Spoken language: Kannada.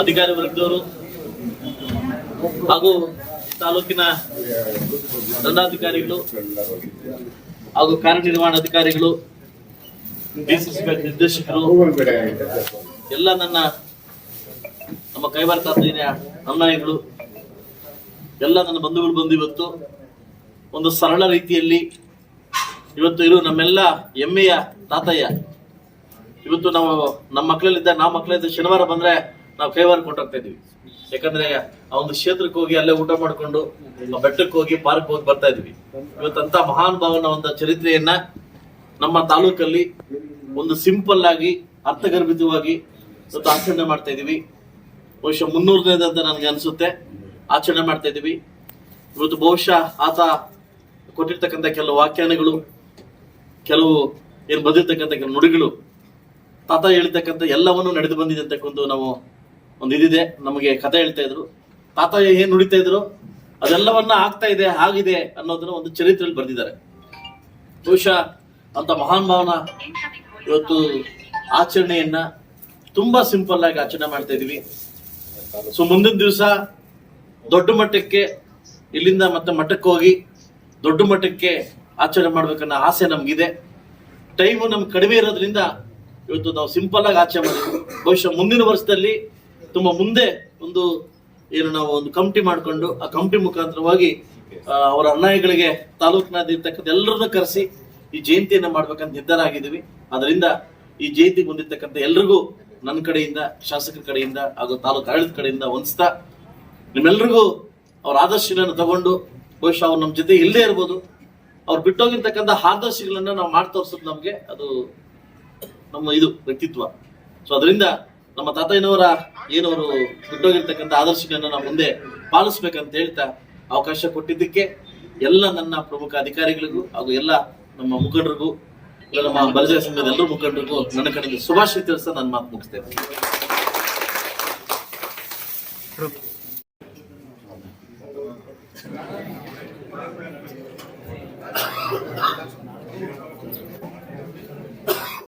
ಅಧಿಕಾರಿ ವರ್ಗದವರು ಹಾಗೂ ತಾಲೂಕಿನ ದಂಡಾಧಿಕಾರಿಗಳು ಹಾಗೂ ಕಾರ್ಯನಿರ್ವಹಣಾಧಿಕಾರಿಗಳು, ಡಿಸಿಸಿ ನಿರ್ದೇಶಕರು, ಎಲ್ಲ ನಮ್ಮ ಕೈವಾರ ಅನ್ಯಾಯಗಳು, ಎಲ್ಲ ನನ್ನ ಬಂಧುಗಳು ಬಂದು ಇವತ್ತು ಒಂದು ಸರಳ ರೀತಿಯಲ್ಲಿ ಇವತ್ತು ಇರೋ ನಮ್ಮೆಲ್ಲ ಹೆಮ್ಮೆಯ ತಾತಯ್ಯ ಇವತ್ತು ನಮ್ಮ ಮಕ್ಕಳಿದ್ದ ಶನಿವಾರ ಬಂದ್ರೆ ನಾವು ಕೈವಾರ ಕೊಟ್ಟೋಗ್ತಾ ಇದೀವಿ. ಯಾಕಂದ್ರೆ ಆ ಒಂದು ಕ್ಷೇತ್ರಕ್ಕೆ ಹೋಗಿ ಅಲ್ಲೇ ಊಟ ಮಾಡ್ಕೊಂಡು ಬೆಟ್ಟಕ್ಕೆ ಹೋಗಿ ಪಾರ್ಕ್ ಹೋಗಿ ಬರ್ತಾ ಇದ್ವಿ. ಇವತ್ತಂತ ಮಹಾನ್ ಭಾವನ ಒಂದು ಚರಿತ್ರೆಯನ್ನ ನಮ್ಮ ತಾಲೂಕಲ್ಲಿ ಒಂದು ಸಿಂಪಲ್ ಆಗಿ ಅರ್ಥಗರ್ಭಿತವಾಗಿ ಇವತ್ತು ಆಚರಣೆ ಮಾಡ್ತಾ ಇದೀವಿ. ಬಹುಶಃ 300ನೇದು ಅಂತ ನನಗೆ ಅನ್ಸುತ್ತೆ ಆಚರಣೆ ಮಾಡ್ತಾ ಇದೀವಿ. ಇವತ್ತು ಬಹುಶಃ ಆತ ಕೊಟ್ಟಿರ್ತಕ್ಕಂಥ ಕೆಲವು ವ್ಯಾಖ್ಯಾನಗಳು, ಕೆಲವು ಏನ್ ಬಂದಿರ್ತಕ್ಕಂಥ ಕೆಲವು ನುಡಿಗಳು, ತಾತ ಹೇಳ್ತಕ್ಕಂಥ ಎಲ್ಲವನ್ನು ನಡೆದು ಬಂದಿದೆ ಅಂತಕ್ಕಂಥ ನಾವು ಒಂದು ಇದಿದೆ. ನಮಗೆ ಕಥೆ ಹೇಳ್ತಾ ಇದ್ರು, ತಾತ ಏನ್ ನುಡಿತಾ ಇದ್ರು ಅದೆಲ್ಲವನ್ನ ಆಗ್ತಾ ಇದೆ, ಆಗಿದೆ ಅನ್ನೋದನ್ನ ಒಂದು ಚರಿತ್ರೆಯಲ್ಲಿ ಬರ್ದಿದ್ದಾರೆ. ಬಹುಶಃ ಅಂತ ಮಹಾನ್ ಭಾವನ ಇವತ್ತು ಆಚರಣೆಯನ್ನ ತುಂಬಾ ಸಿಂಪಲ್ ಆಗಿ ಆಚರಣೆ ಮಾಡ್ತಾ ಇದೀವಿ. ಸೊ ಮುಂದಿನ ದಿವಸ ದೊಡ್ಡ ಮಟ್ಟಕ್ಕೆ ಇಲ್ಲಿಂದ ಮತ್ತೆ ಮಟ್ಟಕ್ಕೆ ಹೋಗಿ ದೊಡ್ಡ ಮಟ್ಟಕ್ಕೆ ಆಚರಣೆ ಮಾಡ್ಬೇಕನ್ನೋ ಆಸೆ ನಮ್ಗಿದೆ. ಟೈಮು ನಮ್ಗೆ ಕಡಿಮೆ ಇರೋದ್ರಿಂದ ಇವತ್ತು ನಾವು ಸಿಂಪಲ್ ಆಗಿ ಆಚರಣೆ ಮಾಡಿದ್ವಿ. ಬಹುಶಃ ಮುಂದಿನ ವರ್ಷದಲ್ಲಿ ತುಂಬಾ ಮುಂದೆ ನಾವು ಒಂದು ಕಮಿಟಿ ಮಾಡ್ಕೊಂಡು ಆ ಕಮಿಟಿ ಮುಖಾಂತರವಾಗಿ ಅವರ ಅನ್ಯಾಯಗಳಿಗೆ ತಾಲೂಕಿನಾದ್ಯಂತ ಎಲ್ಲರನ್ನೂ ಕರೆಸಿ ಈ ಜಯಂತಿಯನ್ನ ಮಾಡ್ಬೇಕಂತ ನಿರ್ಧಾರ ಆಗಿದ್ದೀವಿ. ಅದರಿಂದ ಈ ಜಯಂತಿ ಬಂದಿರ್ತಕ್ಕಂಥ ಎಲ್ರಿಗೂ ನನ್ನ ಕಡೆಯಿಂದ, ಶಾಸಕರ ಕಡೆಯಿಂದ ಹಾಗೂ ತಾಲೂಕು ಆಡಳಿತ ಕಡೆಯಿಂದ ಹೊಂದಿಸ್ತಾ ನಿಮ್ಮೆಲ್ರಿಗೂ ಅವ್ರ ಆದರ್ಶಗಳನ್ನು ತಗೊಂಡು ಬಹುಶಃ ಅವ್ರು ನಮ್ಮ ಜೊತೆ ಇಲ್ಲದೆ ಇರ್ಬೋದು, ಅವ್ರು ಬಿಟ್ಟೋಗಿರ್ತಕ್ಕಂಥ ಆದರ್ಶಗಳನ್ನ ನಾವು ಮಾಡಿ ತೋರ್ಸೋದು ನಮ್ಗೆ ಅದು ನಮ್ಮ ವ್ಯಕ್ತಿತ್ವ. ಸೊ ಅದರಿಂದ ನಮ್ಮ ತಾತಯ್ಯನವರ ಏನವರು ಬಿಟ್ಟೋಗಿರ್ತಕ್ಕಂಥ ಆದರ್ಶಗಳನ್ನ ನಾವು ಮುಂದೆ ಪಾಲಿಸ್ಬೇಕಂತ ಹೇಳ್ತಾ ಅವಕಾಶ ಕೊಟ್ಟಿದ್ದಕ್ಕೆ ಎಲ್ಲ ನನ್ನ ಪ್ರಮುಖ ಅಧಿಕಾರಿಗಳಿಗೂ ಹಾಗೂ ಎಲ್ಲ ನಮ್ಮ ಮುಖಂಡರಿಗೂ, ಇಲ್ಲ ನಮ್ಮ ಬಲಜಯ ಸಂಘದ ಎಲ್ಲರೂ ಮುಖಂಡರಿಗೂ ನನ್ನ ಕಡೆಯಿಂದ ಶುಭಾಶಯ ತಿಳಿಸ ನನ್ನ ಮಾತು ಮುಗಿಸ್ತೇನೆ.